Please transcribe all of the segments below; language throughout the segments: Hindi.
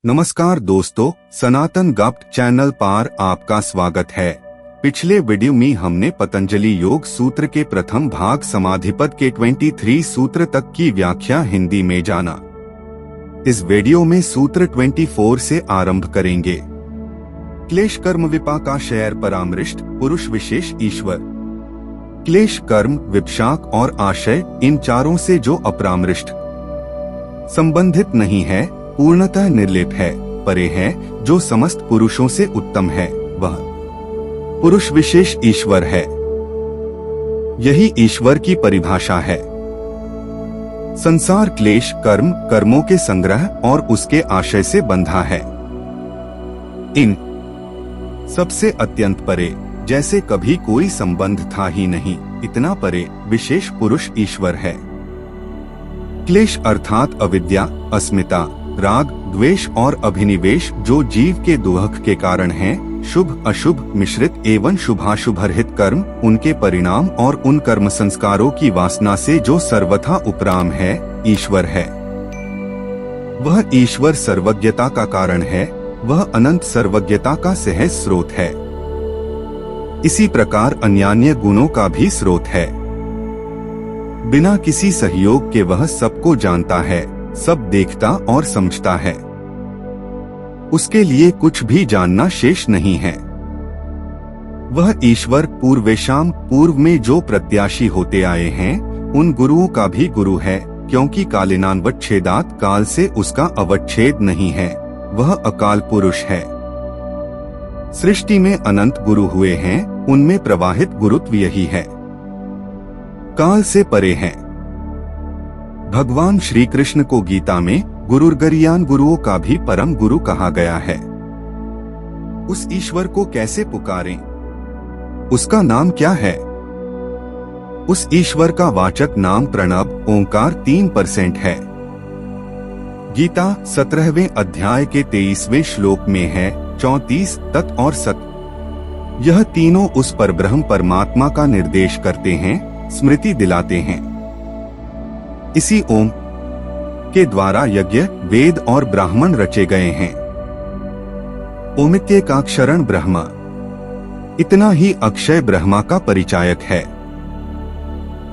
नमस्कार दोस्तों, सनातन गप्त चैनल पर आपका स्वागत है। पिछले वीडियो में हमने पतंजलि योग सूत्र के प्रथम भाग समाधिपद के 23 सूत्र तक की व्याख्या हिंदी में जाना। इस वीडियो में सूत्र 24 से आरंभ करेंगे। क्लेश कर्म विपाकाशयर परामृष्ट पुरुष विशेष ईश्वर। क्लेश कर्म, विपाक और आशय, इन चारों से जो अपरामृष्ट संबंधित नहीं है, पूर्णतः निर्लेप है, परे है, जो समस्त पुरुषों से उत्तम है, वह पुरुष विशेष ईश्वर है। यही ईश्वर की परिभाषा है। संसार क्लेश कर्म, कर्मों के संग्रह और उसके आशय से बंधा है। इन सबसे अत्यंत परे, जैसे कभी कोई संबंध था ही नहीं, इतना परे विशेष पुरुष ईश्वर है। क्लेश अर्थात अविद्या, अस्मिता, राग, द्वेष और अभिनिवेश जो जीव के दुख के कारण हैं, शुभ अशुभ मिश्रित एवं शुभाशुभ रहित कर्म, उनके परिणाम और उन कर्म संस्कारों की वासना से जो सर्वथा उपराम है, ईश्वर है। वह ईश्वर सर्वज्ञता का कारण है, वह अनंत सर्वज्ञता का सहज स्रोत है। इसी प्रकार अन्यान्य गुणों का भी स्रोत है। बिना किसी सहयोग के वह सबको जानता है, सब देखता और समझता है। उसके लिए कुछ भी जानना शेष नहीं है। वह ईश्वर पूर्वेशाम, पूर्व में जो प्रत्याशी होते आए हैं, उन गुरुओं का भी गुरु है, क्योंकि कालेनान्वच्छेदात, काल से उसका अवच्छेद नहीं है। वह अकाल पुरुष है। सृष्टि में अनंत गुरु हुए हैं, उनमें प्रवाहित गुरुत्व यही है, काल से परे हैं। भगवान श्री कृष्ण को गीता में गुरुर्गरीयान, गुरुओं का भी परम गुरु कहा गया है। उस ईश्वर को कैसे पुकारें? उसका नाम क्या है? उस ईश्वर का वाचक नाम प्रणव ओंकार 3% है। गीता 17वें अध्याय के 23वें श्लोक में है 34 तत् और सत। यह तीनों उस परब्रह्म परमात्मा का निर्देश करते हैं, स्मृति दिलाते हैं। इसी ओम के द्वारा यज्ञ, वेद और ब्राह्मण रचे गए हैं। ओमित्येकाक्षरं ब्रह्मा, इतना ही अक्षय ब्रह्मा का परिचायक है।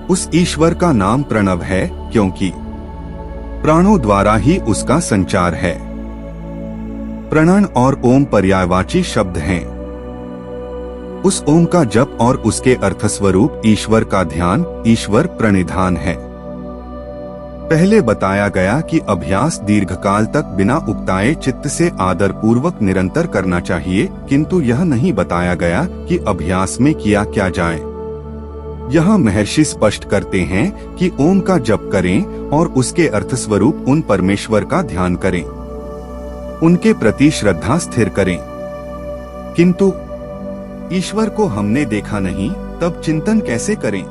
उस ईश्वर का नाम प्रणव है, क्योंकि प्राणों द्वारा ही उसका संचार है। प्रणन और ओम पर्यायवाची शब्द हैं। उस ओम का जप और उसके अर्थस्वरूप ईश्वर का ध्यान, ईश्वर प्रणिधान है। पहले बताया गया कि अभ्यास दीर्घकाल तक बिना उकताए चित्त से आदर पूर्वक निरंतर करना चाहिए, किंतु यह नहीं बताया गया कि अभ्यास में किया क्या जाए। यहाँ महर्षि स्पष्ट करते हैं कि ओम का जप करें और उसके अर्थस्वरूप उन परमेश्वर का ध्यान करें, उनके प्रति श्रद्धा स्थिर करें। किंतु ईश्वर को हमने देखा नहीं, तब चिंतन कैसे करें?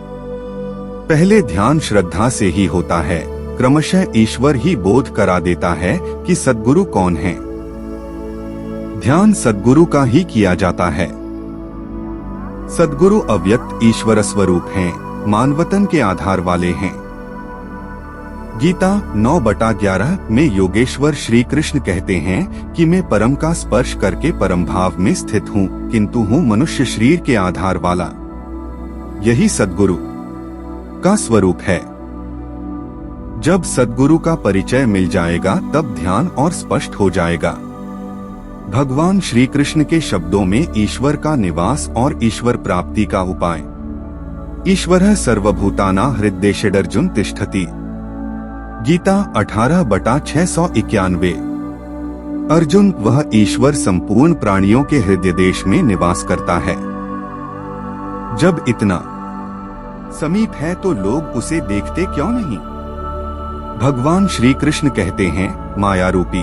पहले ध्यान श्रद्धा से ही होता है, क्रमशः ईश्वर ही बोध करा देता है कि सद्गुरु कौन है। ध्यान सद्गुरु का ही किया जाता है। सद्गुरु अव्यक्त ईश्वर स्वरूप हैं, मानवतन के आधार वाले हैं। गीता 9/11 में योगेश्वर श्री कृष्ण कहते हैं कि मैं परम का स्पर्श करके परम भाव में स्थित हूँ, किंतु हूँ मनुष्य शरीर के आधार वाला। यही सद्गुरु का स्वरूप है। जब सद्गुरु का परिचय मिल जाएगा, तब ध्यान और स्पष्ट हो जाएगा। भगवान श्री कृष्ण के शब्दों में ईश्वर का निवास और ईश्वर प्राप्ति का उपाय। ईश्वरः सर्वभूतानां हृद्देशेऽर्जुन तिष्ठति। गीता 18/691। अर्जुन, वह ईश्वर संपूर्ण प्राणियों के हृदय देश में निवास करता है। जब इतना समीप है तो लोग उसे देखते क्यों नहीं? भगवान श्री कृष्ण कहते हैं, माया रूपी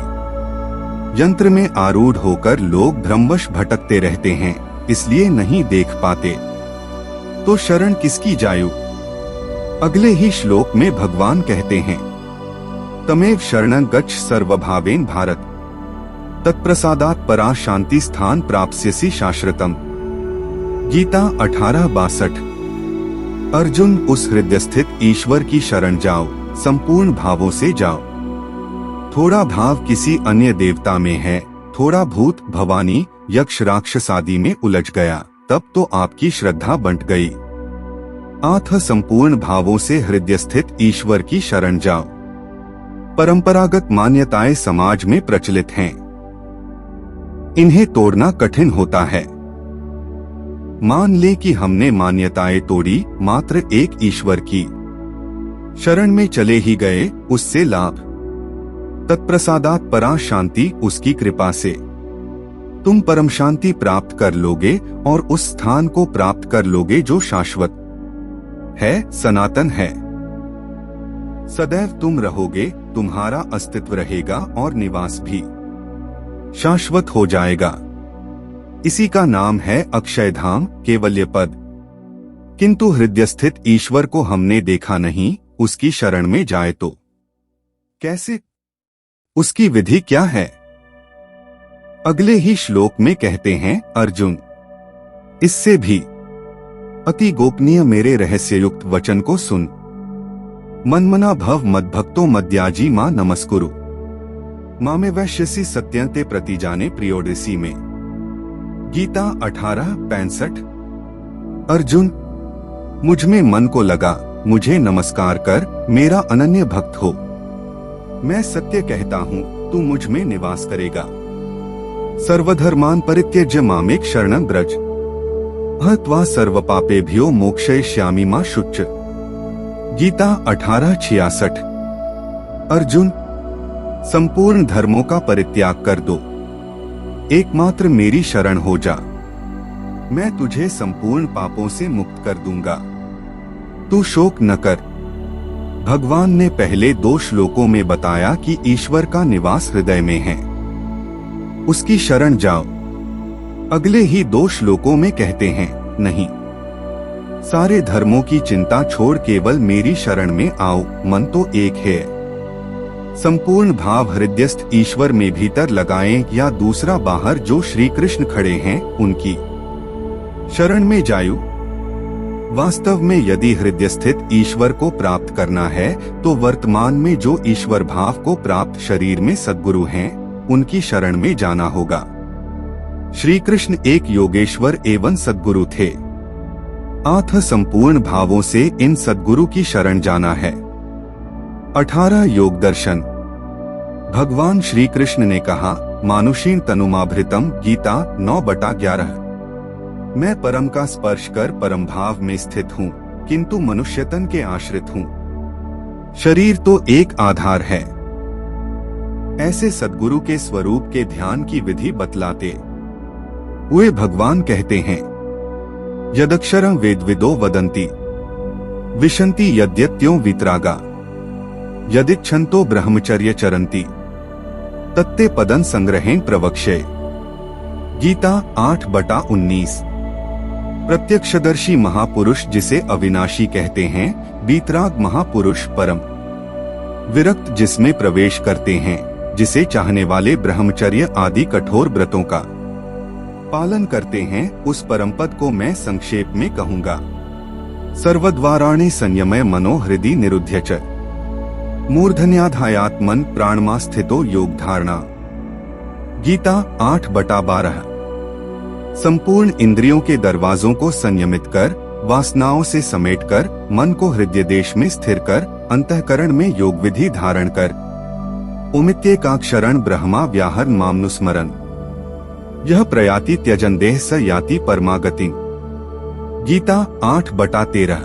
यंत्र में आरूढ़ होकर लोग भ्रमवश भटकते रहते हैं, इसलिए नहीं देख पाते। तो शरण किसकी जायु? अगले ही श्लोक में भगवान कहते हैं, तमेव शरणं गच्छ सर्वभावेन भारत, तत्प्रसादात् परा शांति स्थान प्राप्स्यसि शाश्वतम्। गीता 18:62। अर्जुन, उस हृदय स्थित ईश्वर की शरण जाओ, संपूर्ण भावों से जाओ, थोड़ा भाव किसी अन्य देवता में है, थोड़ा भूत भवानी यक्ष राक्षस आदि में उलझ गया, तब तो आपकी श्रद्धा बंट गई। आठ संपूर्ण भावों से हृदय स्थित ईश्वर की शरण जाओ। परंपरागत मान्यताएं समाज में प्रचलित हैं, इन्हें तोड़ना कठिन होता है। मान ले कि हमने मान्यताएं तोड़ी, मात्र एक ईश्वर की शरण में चले ही गए, उससे लाभ तत्प्रसादात् परा शांति, उसकी कृपा से तुम परम शांति प्राप्त कर लोगे और उस स्थान को प्राप्त कर लोगे जो शाश्वत है, सनातन है। सदैव तुम रहोगे, तुम्हारा अस्तित्व रहेगा और निवास भी शाश्वत हो जाएगा। इसी का नाम है अक्षयधाम, केवल्य पद। किंतु हृदय स्थित ईश्वर को हमने देखा नहीं, उसकी शरण में जाए तो कैसे? उसकी विधि क्या है? अगले ही श्लोक में कहते हैं, अर्जुन इससे भी अति गोपनीय मेरे रहस्ययुक्त वचन को सुन। मनमना भव मद्भक्तो मद्याजी मां नमस्कुरु मामे वैश्यसी सत्यंते प्रति जाने प्रियोडिसी में। गीता 18:65। अर्जुन, मुझ में मन को लगा, मुझे नमस्कार कर, मेरा अनन्य भक्त हो। मैं सत्य कहता हूँ, तू मुझ में निवास करेगा। सर्वधर्मान परित्यज्य मामेक शरणं व्रज हत्वा सर्वपापेभ्यो मोक्षयिष्यामि मा शुच्च। गीता 18:66। अर्जुन, संपूर्ण धर्मों का परित्याग कर दो, एकमात्र मेरी शरण हो जा, मैं तुझे संपूर्ण पापों से मुक्त कर दूंगा। तू शोक न कर। भगवान ने पहले 2 श्लोकों में बताया कि ईश्वर का निवास हृदय में है, उसकी शरण जाओ। अगले ही 2 श्लोकों में कहते हैं, नहीं, सारे धर्मों की चिंता छोड़ केवल मेरी शरण में आओ, मन तो एक है। संपूर्ण भाव हृदयस्थ ईश्वर में भीतर लगाएं या दूसरा बाहर जो श्री कृष्ण खड़े हैं उनकी शरण में जायो। वास्तव में यदि हृदय स्थित ईश्वर को प्राप्त करना है तो वर्तमान में जो ईश्वर भाव को प्राप्त शरीर में सद्गुरु हैं, उनकी शरण में जाना होगा। श्री कृष्ण एक योगेश्वर एवं सद्गुरु थे। 8 संपूर्ण भावों से इन सद्गुरु की शरण जाना है। 18 योग दर्शन। भगवान श्री कृष्ण ने कहा, मानुषीण तनुमाभृतम, गीता 9:11। मैं परम का स्पर्श कर परम भाव में स्थित हूँ, किंतु मनुष्यतन के आश्रित हूँ। शरीर तो एक आधार है। ऐसे सद्गुरु के स्वरूप के ध्यान की विधि बतलाते हुए भगवान कहते हैं, यदक्षरं वेदविदो वदन्ति विशन्ति यद्यत्यो वितरागा यदिच्छन्तो ब्रह्मचर्य चरन्ति तत्ते पदं संग्रहेण प्रवक्ष्ये। गीता 8:19। प्रत्यक्षदर्शी महापुरुष जिसे अविनाशी कहते हैं, बीतराग महापुरुष परम विरक्त जिसमें प्रवेश करते हैं, जिसे चाहने वाले ब्रह्मचर्य आदि कठोर व्रतों का पालन करते हैं, उस परम पद को मैं संक्षेप में कहूंगा। सर्वद्वाराणि संयमय मनो हृदि निरुध्य च मूर्धन्याधायात्मन प्राणमा स्थितो योग धारणा। गीता 8:12। संपूर्ण इंद्रियों के दरवाजों को संयमित कर, वासनाओं से समेटकर, मन को हृदय देश में स्थिर कर, अंतःकरण में योग विधि धारण कर, उमित्येकाक्षरं ब्रह्मा व्याहरन् मामनुस्मरन् यह प्रयाति त्यजन देह स याति परमागति। गीता 8:13।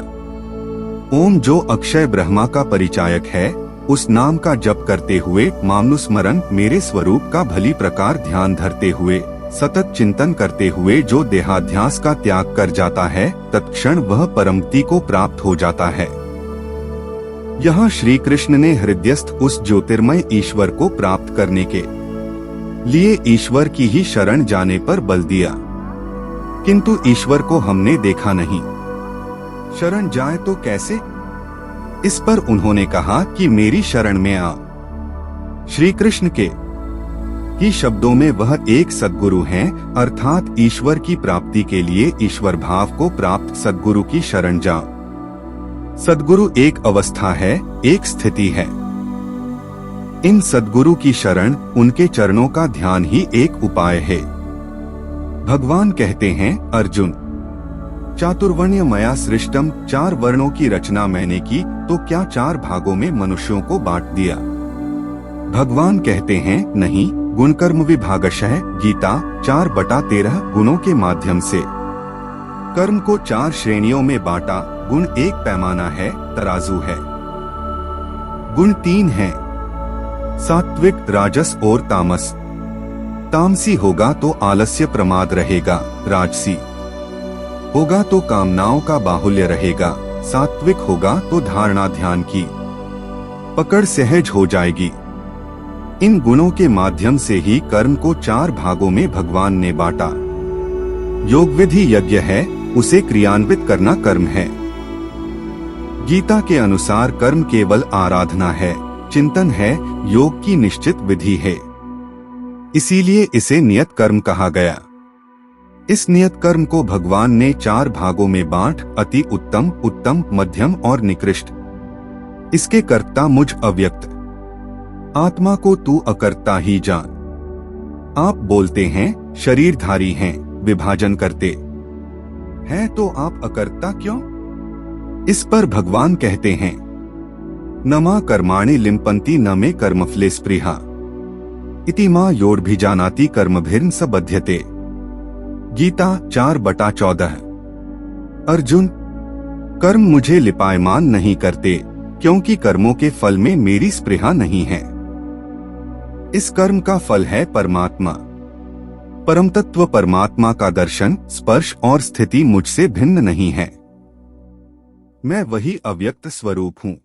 ओम जो अक्षय ब्रह्मा का परिचायक है, उस नाम का जप करते हुए, मामनुस्मरण मेरे स्वरूप का भली प्रकार ध्यान धरते हुए, सतत चिंतन करते हुए जो देहाध्यास का त्याग कर जाता है, तत्क्षण वह परमति को प्राप्त हो जाता है। यहाँ श्री कृष्ण ने हृदयस्थ उस ज्योतिर्मय ईश्वर को प्राप्त करने के लिए ईश्वर की ही शरण जाने पर बल दिया, किंतु ईश्वर को हमने देखा नहीं। शरण जाए तो कैसे? इस पर उन्होंने कहा कि मेरी शरण में आ। श्री कृष्ण के ही शब्दों में वह एक सद्गुरु हैं, अर्थात ईश्वर की प्राप्ति के लिए ईश्वर भाव को प्राप्त सद्गुरु की शरण जा। सद्गुरु एक अवस्था है, एक स्थिति है। इन सद्गुरु की शरण, उनके चरणों का ध्यान ही एक उपाय है। भगवान कहते हैं, अर्जुन, चातुर्वर्ण्य मया सृष्टम, 4 वर्णों की रचना मैंने की, तो क्या 4 भागों में मनुष्यों को बांट दिया? भगवान कहते हैं, नहीं, गुण कर्म विभागशः, गीता 4/13 गुणों के माध्यम से कर्म को 4 श्रेणियों में बांटा। गुण एक पैमाना है, तराजू है। गुण 3 हैं, सात्विक, राजस और तामस। तामसी होगा तो आलस्य प्रमाद रहेगा, राजसी होगा तो कामनाओं का बाहुल्य रहेगा, सात्विक होगा तो धारणा ध्यान की पकड़ सहज हो जाएगी। इन गुणों के माध्यम से ही कर्म को 4 भागों में भगवान ने बांटा। योग विधि यज्ञ है, उसे क्रियान्वित करना कर्म है। गीता के अनुसार कर्म केवल आराधना है, चिंतन है, योग की निश्चित विधि है। इसीलिए इसे नियत कर्म कहा गया। इस नियत कर्म को भगवान ने 4 भागों में बांट, अति उत्तम, उत्तम, मध्यम और निकृष्ट। इसके कर्ता मुझ अव्यक्त आत्मा को तू अकर्ता ही जान। आप बोलते हैं शरीरधारी हैं, विभाजन करते हैं, तो आप अकर्ता क्यों? इस पर भगवान कहते हैं, न मा कर्माणि लिम्पन्ति न मे कर्मफले स्पृहा इति मा योऽभिजानाति कर्मभिर्न स बध्यते। गीता 4/14। अर्जुन, कर्म मुझे लिपायमान नहीं करते, क्योंकि कर्मों के फल में मेरी स्पृहा नहीं है। इस कर्म का फल है परमात्मा। परम तत्व परमात्मा का दर्शन, स्पर्श और स्थिति मुझसे भिन्न नहीं है। मैं वही अव्यक्त स्वरूप हूँ।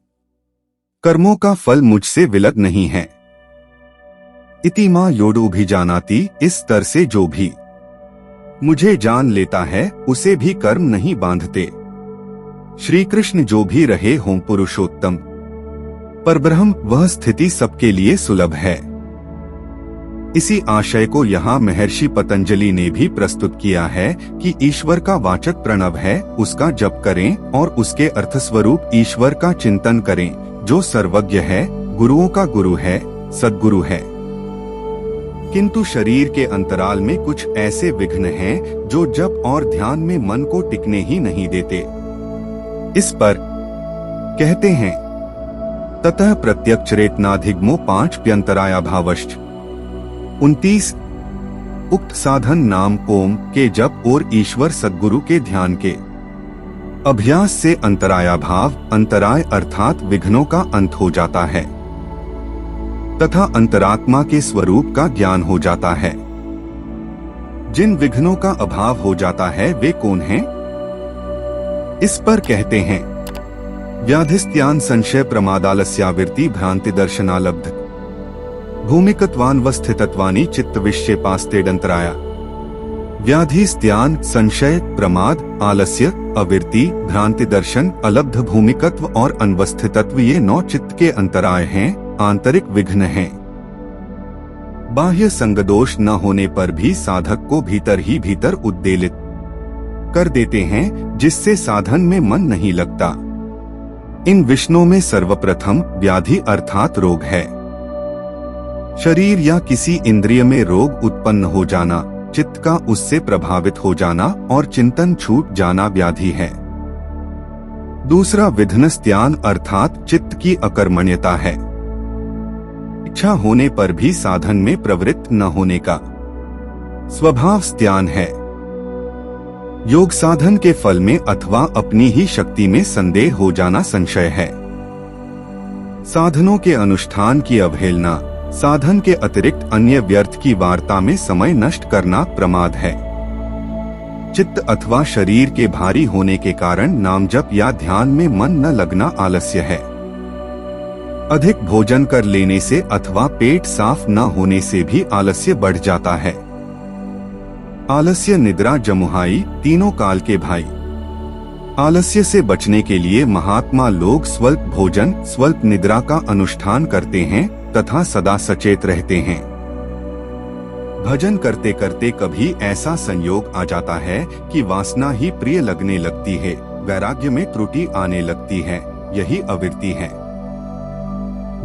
कर्मों का फल मुझसे विलग नहीं है। इति मा योऽभिजानाति, इस स्तर से जो भी मुझे जान लेता है, उसे भी कर्म नहीं बांधते। श्री कृष्ण जो भी रहे हों पुरुषोत्तम परब्रह्म, वह स्थिति सबके लिए सुलभ है। इसी आशय को यहाँ महर्षि पतंजलि ने भी प्रस्तुत किया है कि ईश्वर का वाचक प्रणव है, उसका जप करें और उसके अर्थस्वरूप ईश्वर का चिंतन करें, जो सर्वज्ञ है, गुरुओं का गुरु है, सद्गुरु है। किंतु शरीर के अंतराल में कुछ ऐसे विघ्न हैं जो जप और ध्यान में मन को टिकने ही नहीं देते। इस पर कहते हैं, ततः प्रत्यक्षरेतनाधिगमो 5 29 उक्त साधन नाम ओम के जप और ईश्वर सद्गुरु के ध्यान के अभ्यास से अंतरायाभाव, अंतराय अर्थात विघ्नों का अंत हो जाता है तथा अंतरात्मा के स्वरूप का ज्ञान हो जाता है। जिन विघ्नों का अभाव हो जाता है वे कौन हैं? इस पर कहते हैं, व्याधिस्त्यान संशय प्रमादालस्यावृत्ति भ्रांति दर्शनालब्ध भूमिकत्वान व स्थितत्वानि चित्त विक्षेपास्तेडंतराया। व्याधि, स्त्यान, संशय, प्रमाद, आलस्य, अविरति, भ्रांति दर्शन, अलब्ध भूमिकत्व और अनवस्थितत्व ये 9 चित्त के अंतराय हैं, आंतरिक विघ्न हैं। बाह्य संगदोष न होने पर भी साधक को भीतर ही भीतर उद्वेलित कर देते हैं, जिससे साधन में मन नहीं लगता। इन विष्णुओं में सर्वप्रथम व्याधि अर्थात रोग है। शरीर या किसी इंद्रिय में रोग उत्पन्न हो जाना, चित्त का उससे प्रभावित हो जाना और चिंतन छूट जाना व्याधि है। दूसरा विघ्न स्त्यान अर्थात चित्त की अकर्मण्यता है। इच्छा होने पर भी साधन में प्रवृत्त न होने का स्वभाव स्त्यान है। योग साधन के फल में अथवा अपनी ही शक्ति में संदेह हो जाना संशय है। साधनों के अनुष्ठान की अवहेलना, साधन के अतिरिक्त अन्य व्यर्थ की वार्ता में समय नष्ट करना प्रमाद है। चित्त अथवा शरीर के भारी होने के कारण नाम जप या ध्यान में मन न लगना आलस्य है। अधिक भोजन कर लेने से अथवा पेट साफ न होने से भी आलस्य बढ़ जाता है। आलस्य, निद्रा, जमुहाई तीनों काल के भाई। आलस्य से बचने के लिए महात्मा लोग स्वल्प भोजन, स्वल्प निद्रा का अनुष्ठान करते हैं तथा सदा सचेत रहते हैं। भजन करते करते कभी ऐसा संयोग आ जाता है कि वासना ही प्रिय लगने लगती है, वैराग्य में त्रुटि आने लगती है, यही अविरति है।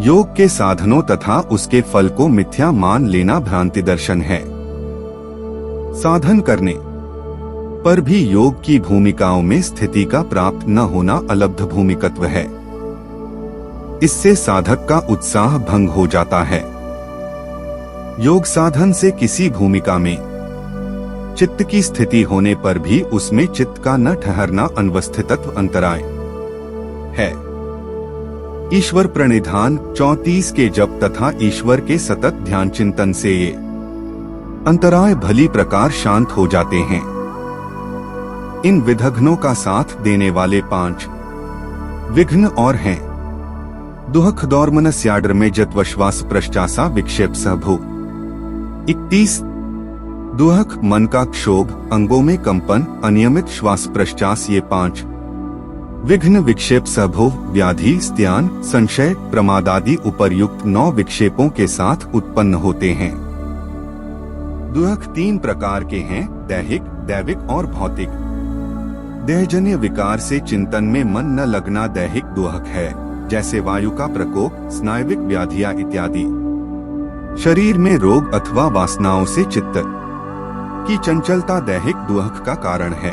योग के साधनों तथा उसके फल को मिथ्या मान लेना भ्रांति दर्शन है। साधन करने पर भी योग की भूमिकाओं में स्थिति का प्राप्त न होना अलब्ध भूमिकत्व है। इससे साधक का उत्साह भंग हो जाता है। योग साधन से किसी भूमिका में चित्त की स्थिति होने पर भी उसमें चित्त का न ठहरना अनवस्थितत्व अंतराय है। ईश्वर प्रणिधान 34 के जप तथा ईश्वर के सतत ध्यान चिंतन से ये अंतराय भली प्रकार शांत हो जाते हैं। इन विघ्नों का साथ देने वाले 5 विघ्न और हैं। दुहख दौर्मनस्याड्र में जत्वश्वास प्रश्चासा विक्षेप सहभू 31। दुहक मन का क्षोभ, अंगों में कंपन, अनियमित श्वास प्रश्चास, ये 5 विघ्न विक्षेप सहभोग, व्याधि, स्त्यान, संशय, प्रमाद आदि उपर्युक्त 9 विक्षेपों के साथ उत्पन्न होते हैं। दुहक 3 प्रकार के हैं, दैहिक, दैविक और भौतिक। देहजन्य विकार से चिंतन में मन न लगना दैहिक दुहक है, जैसे वायु का प्रकोप, स्नायुविक व्याधियां इत्यादि। शरीर में रोग अथवा वासनाओं से चित्त की चंचलता दैहिक दुहक का कारण है।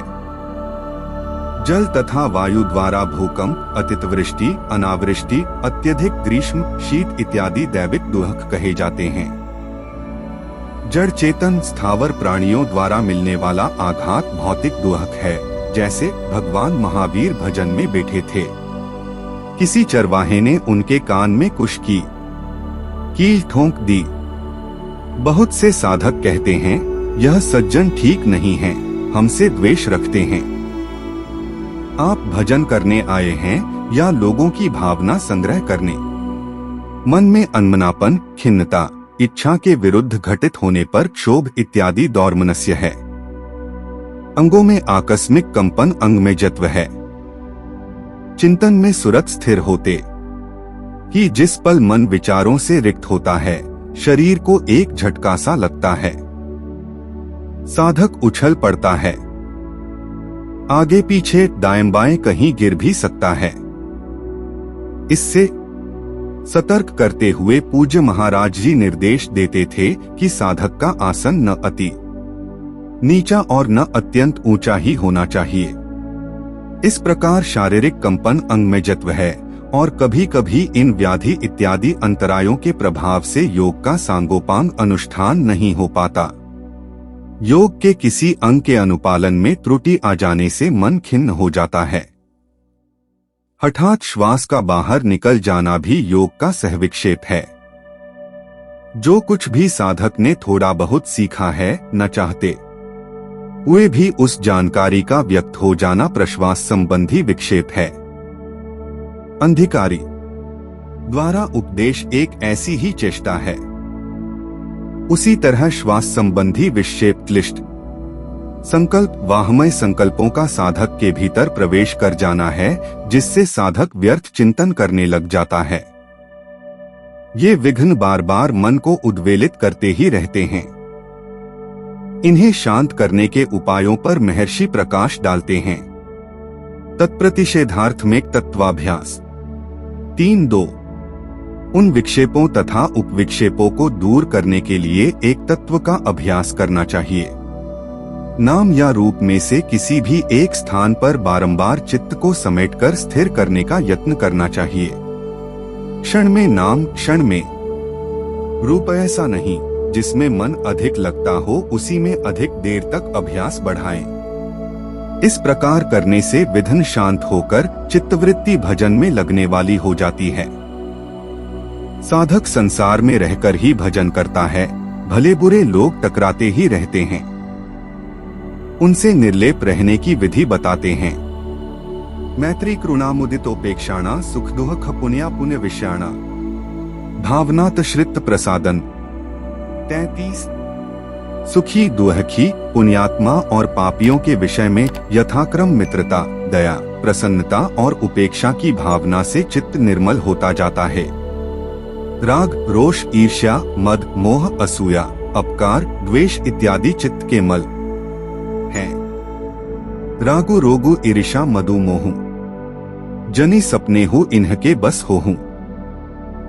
जल तथा वायु द्वारा भूकंप, अतिवृष्टि, अनावृष्टि, अत्यधिक ग्रीष्म, शीत इत्यादि दैविक दुहक कहे जाते हैं। जड़ चेतन स्थावर प्राणियों द्वारा मिलने वाला आघात भौतिक दुहक है, जैसे भगवान महावीर भजन में बैठे थे, किसी चरवाहे ने उनके कान में कुश की कील ठोंक दी। बहुत से साधक कहते हैं, यह सज्जन ठीक नहीं है, हमसे द्वेष रखते हैं। आप भजन करने आए हैं या लोगों की भावना संग्रह करने? मन में अनमनापन, खिन्नता, इच्छा के विरुद्ध घटित होने पर क्षोभ इत्यादि दौर्मनस्य है। अंगों में आकस्मिक कंपन अंग में जत्व है। चिंतन में सुरत स्थिर होते कि जिस पल मन विचारों से रिक्त होता है, शरीर को एक झटका सा लगता है। साधक उछल पड़ता है, आगे पीछे दाएं बाएं कहीं गिर भी सकता है। इससे सतर्क करते हुए पूज्य महाराज जी निर्देश देते थे कि साधक का आसन न अति नीचा और न अत्यंत ऊंचा ही होना चाहिए। इस प्रकार शारीरिक कंपन अंग में जत्व है और कभी कभी इन व्याधि इत्यादि अंतरायों के प्रभाव से योग का सांगोपांग अनुष्ठान नहीं हो पाता। योग के किसी अंग के अनुपालन में त्रुटि आ जाने से मन खिन्न हो जाता है। हठात श्वास का बाहर निकल जाना भी योग का सहविक्षेप है। जो कुछ भी साधक ने थोड़ा बहुत सीखा है, न चाहते हुए भी उस जानकारी का व्यक्त हो जाना प्रश्वास संबंधी विक्षेप है। अंधिकारी द्वारा उपदेश एक ऐसी ही चेष्टा है। उसी तरह श्वास संबंधी विक्षेप क्लिष्ट संकल्प, वाहमय संकल्पों का साधक के भीतर प्रवेश कर जाना है, जिससे साधक व्यर्थ चिंतन करने लग जाता है। ये विघ्न बार बार मन को उद्वेलित करते ही रहते हैं। इन्हें शांत करने के उपायों पर महर्षि प्रकाश डालते हैं। तत्प्रतिषेधार्थमिक तत्वाभ्यास 3.2 उन विक्षेपों तथा उपविक्षेपों को दूर करने के लिए एक तत्व का अभ्यास करना चाहिए। नाम या रूप में से किसी भी एक स्थान पर बारंबार चित्त को समेटकर स्थिर करने का यत्न करना चाहिए। क्षण में नाम, क्षण में रूप, ऐसा नहीं जिसमें मन अधिक लगता हो उसी में अधिक देर तक अभ्यास बढ़ाएं। इस प्रकार करने से विघ्न शांत होकर चित्तवृत्ति भजन में लगने वाली हो जाती है। साधक संसार में रहकर ही भजन करता है, भले बुरे लोग टकराते ही रहते हैं। उनसे निर्लेप रहने की विधि बताते हैं। मैत्री कृणामुदितोपेक्षाणा सुख दुख पुण्या पुण्य विषयाणा भावनात श्रित प्रसादन 33 सुखी दुहखी पुण्यात्मा और पापियों के विषय में यथाक्रम मित्रता, दया, प्रसन्नता और उपेक्षा की भावना से चित्त निर्मल होता जाता है। राग, रोष, ईर्ष्या, मद, मोह, असूया, अपकार, द्वेष इत्यादि चित्त के मल हैं। रागु रोगु ईर्ष्या मदु मोहु जनि सपने हो इन्हके बस होहूं।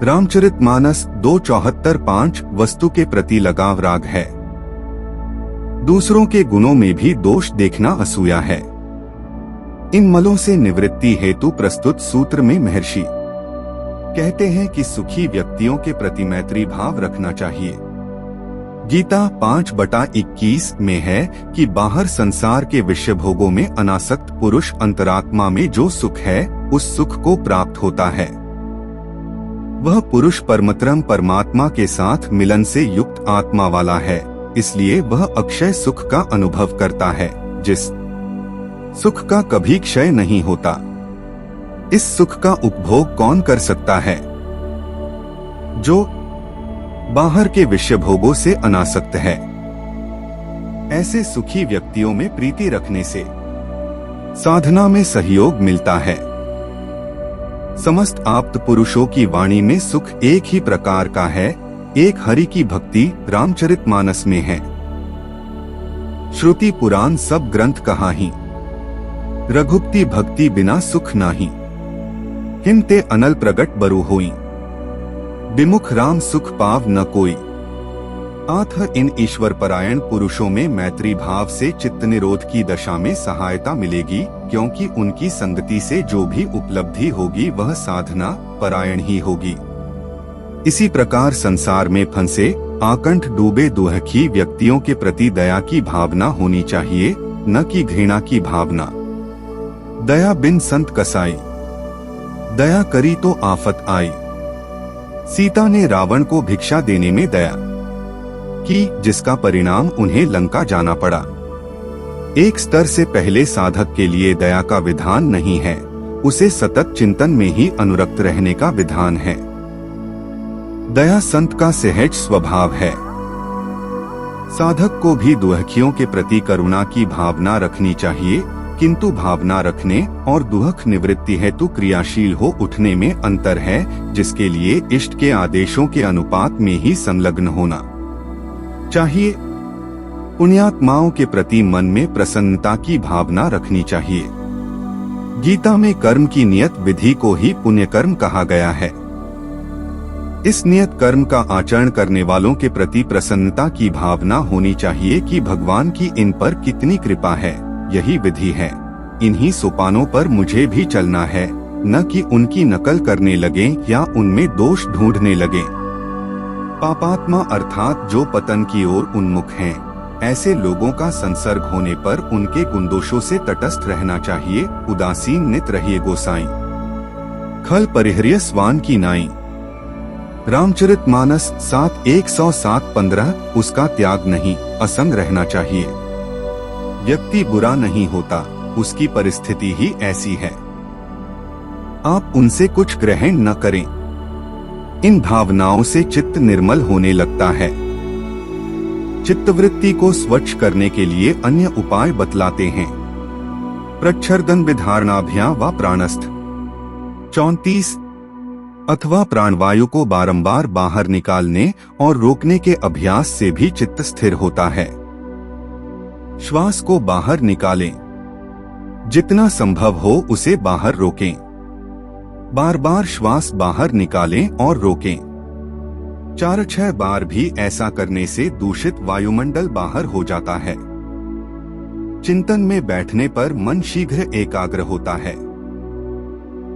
रामचरितमानस 2:74-5 वस्तु के प्रति लगाव राग है। दूसरों के गुणों में भी दोष देखना असूया है। इन मलों से निवृत्ति हेतु प्रस्तुत सूत्र में महर्षि कहते हैं कि सुखी व्यक्तियों के प्रति मैत्री भाव रखना चाहिए। गीता 5:21 में है कि बाहर संसार के विषय भोगों में अनासक्त पुरुष अंतरात्मा में जो सुख है उस सुख को प्राप्त होता है। वह पुरुष परमतरम परमात्मा के साथ मिलन से युक्त आत्मा वाला है, इसलिए वह अक्षय सुख का अनुभव करता है, जिस सुख का कभी क्षय नहीं होता। इस सुख का उपभोग कौन कर सकता है? जो बाहर के विषय भोगों से अनासक्त है। ऐसे सुखी व्यक्तियों में प्रीति रखने से साधना में सहयोग मिलता है। समस्त आप्त पुरुषों की वाणी में सुख एक ही प्रकार का है, एक हरि की भक्ति रामचरितमानस में है। श्रुति पुराण सब ग्रंथ कहा ही, रघुपति भक्ति बिना सुख नाही। हिमते अनल प्रगट बरु होई, विमुख राम सुख पाव न कोई। आथ इन ईश्वर परायण पुरुषों में मैत्री भाव से चित्त निरोध की दशा में सहायता मिलेगी, क्योंकि उनकी संगति से जो भी उपलब्धि होगी वह साधना परायण ही होगी। इसी प्रकार संसार में फंसे आकंठ डूबे दुखी व्यक्तियों के प्रति दया की भावना होनी चाहिए, न कि घृणा की भावना। दया बिन संत कसाई, दया करी तो आफत आई। सीता ने रावण को भिक्षा देने में दया की, जिसका परिणाम उन्हें लंका जाना पड़ा। एक स्तर से पहले साधक के लिए दया का विधान नहीं है, उसे सतत चिंतन में ही अनुरक्त रहने का विधान है। दया संत का सहज स्वभाव है। साधक को भी दुखियों के प्रति करुणा की भावना रखनी चाहिए, किंतु भावना रखने और दुख निवृत्ति हेतु क्रियाशील हो उठने में अंतर है, जिसके लिए इष्ट के आदेशों के अनुपात में ही संलग्न होना चाहिए। पुण्यात्माओं के प्रति मन में प्रसन्नता की भावना रखनी चाहिए। गीता में कर्म की नियत विधि को ही पुण्य कर्म कहा गया है। इस नियत कर्म का आचरण करने वालों के प्रति प्रसन्नता की भावना होनी चाहिए कि भगवान की इन पर कितनी कृपा है। यही विधि है, इन्हीं सोपानों पर मुझे भी चलना है, न कि उनकी नकल करने लगे या उनमें दोष ढूंढने लगे। पापात्मा अर्थात जो पतन की ओर उन्मुख हैं, ऐसे लोगों का संसर्ग होने पर उनके गुणदोषों से तटस्थ रहना चाहिए। उदासीन नित रहिए गोसाई, खल परिहर्य स्वान की नाई। रामचरितमानस 7:107-15। उसका त्याग नहीं, असंग रहना चाहिए। व्यक्ति बुरा नहीं होता, उसकी परिस्थिति ही ऐसी है। आप उनसे कुछ ग्रहण न करें। इन भावनाओं से चित्त निर्मल होने लगता है। चित्तवृत्ति को स्वच्छ करने के लिए अन्य उपाय बतलाते हैं। प्रच्छर्दन विधारणाभ्या व प्राणस्थ 34 अथवा प्राणवायु को बारंबार बाहर निकालने और रोकने के अभ्यास से भी चित्त स्थिर होता है। श्वास को बाहर निकालें, जितना संभव हो उसे बाहर रोकें। बार बार श्वास बाहर निकालें और रोकें। 4-6 बार भी ऐसा करने से दूषित वायुमंडल बाहर हो जाता है। चिंतन में बैठने पर मन शीघ्र एकाग्र होता है।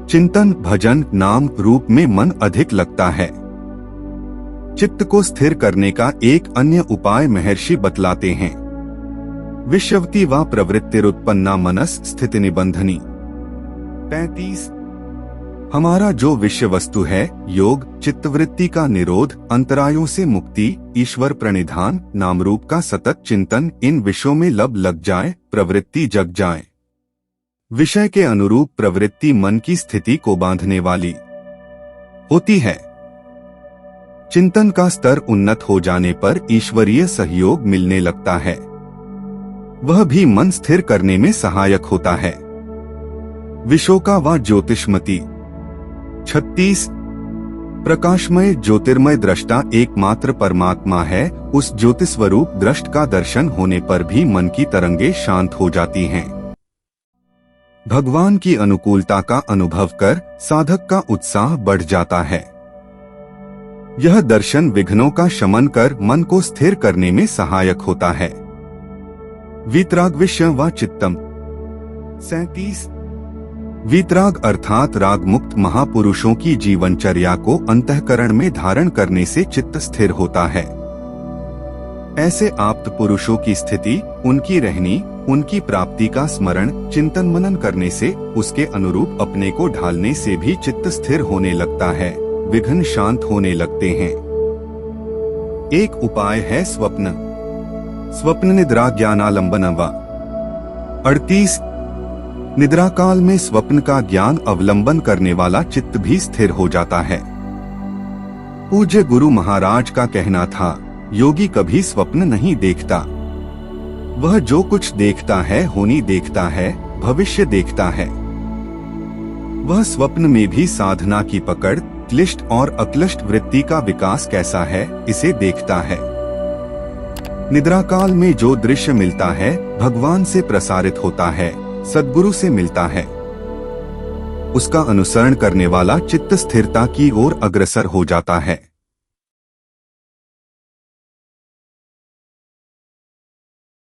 चिंतन, भजन, नाम रूप में मन अधिक लगता है। चित्त को स्थिर करने का एक अन्य उपाय महर्षि बतलाते हैं। विषवती व प्रवृत्तिरुत्पन्ना मनस स्थिति निबंधनी 35। हमारा जो विषय वस्तु है, योग, चित्तवृत्ति का निरोध, अंतरायों से मुक्ति, ईश्वर प्रणिधान, नाम रूप का सतत चिंतन, इन विषयों में लब लग जाए, प्रवृत्ति जग जाए। विषय के अनुरूप प्रवृत्ति मन की स्थिति को बांधने वाली होती है। चिंतन का स्तर उन्नत हो जाने पर ईश्वरीय सहयोग मिलने लगता है। वह भी मन स्थिर करने में सहायक होता है। विशोका व ज्योतिष्मती 36। प्रकाशमय ज्योतिर्मय दृष्टा एकमात्र परमात्मा है। उस ज्योति स्वरूप दृष्ट का दर्शन होने पर भी मन की तरंगे शांत हो जाती हैं। भगवान की अनुकूलता का अनुभव कर साधक का उत्साह बढ़ जाता है। यह दर्शन विघ्नों का शमन कर मन को स्थिर करने में सहायक होता है। वीतराग व चित्तम 37। वीतराग अर्थात राग मुक्त महापुरुषों की जीवनचर्या को अंतःकरण में धारण करने से चित्त स्थिर होता है। ऐसे आप्त पुरुषों की स्थिति, उनकी रहनी, उनकी प्राप्ति का स्मरण चिंतन मनन करने से, उसके अनुरूप अपने को ढालने से भी चित्त स्थिर होने लगता है, विघ्न शांत होने लगते हैं। एक उपाय है स्वप्न। स्वप्न निद्रा ज्ञानालंबन व 38। निद्रा काल में स्वप्न का ज्ञान अवलंबन करने वाला चित्त भी स्थिर हो जाता है। पूज्य गुरु महाराज का कहना था, योगी कभी स्वप्न नहीं देखता। वह जो कुछ देखता है होनी देखता है, भविष्य देखता है। वह स्वप्न में भी साधना की पकड़, क्लिष्ट और अक्लिष्ट वृत्ति का विकास कैसा है, इसे देखता है। निद्रा काल में जो दृश्य मिलता है भगवान से प्रसारित होता है, सद्गुरु से मिलता है। उसका अनुसरण करने वाला चित्त स्थिरता की ओर अग्रसर हो जाता है।